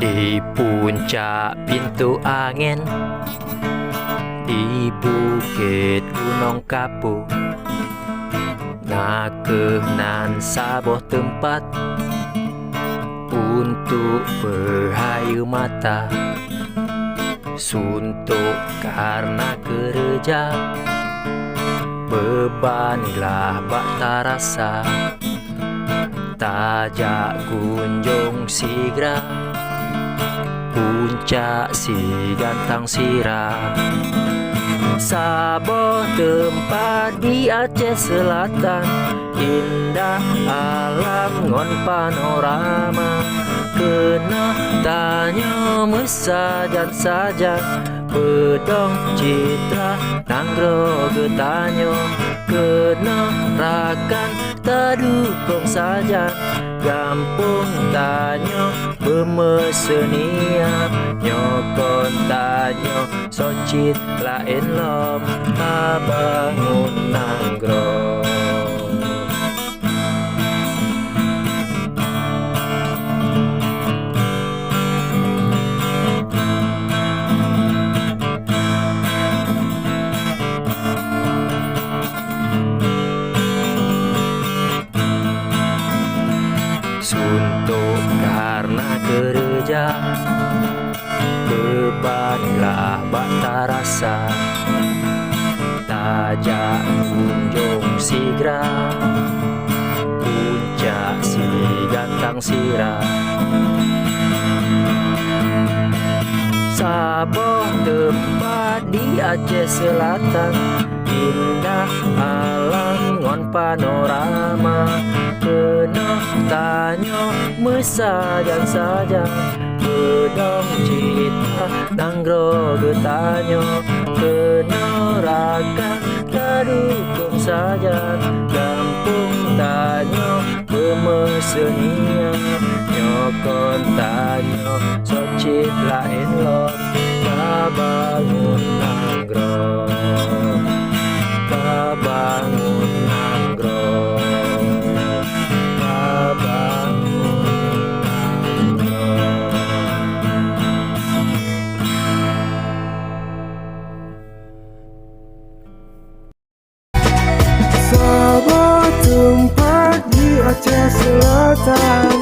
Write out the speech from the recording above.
Di puncak pintu angin, di bukit Gunung Kapur, nakehnan sabuh tempat untuk berhayu mata. Suntuk karena kerja, bebanlah bak tarasa. Tajak kunjung sigra, puncak si gantang sirah. Sabuh tempat di Aceh Selatan, indah alam ngon panorama. Kena tanya mesajan-sajan, pedong citra nanggro getanyo. Kena rakan tadukung saja, gampung tanyo bemesenia. Nyokon tanyo socit lain lom, abangun nanggro. Suntuk karena kerja, bebanlah bak tarasa. Tajak kunjung sigra, puncak si gantang sirah. Sabuh tempat di Aceh Selatan, indah alam ngon panorama. Kena tanyo mesajan saja, pedong cita nanggro getanyo. Kena rakan tadukung saja, gampung tanyo bemesenia. Nyokon tanyo socit lain lom, kabangun nanggro, kabangun nanggro. Sabuh tempat di Aceh Selatan,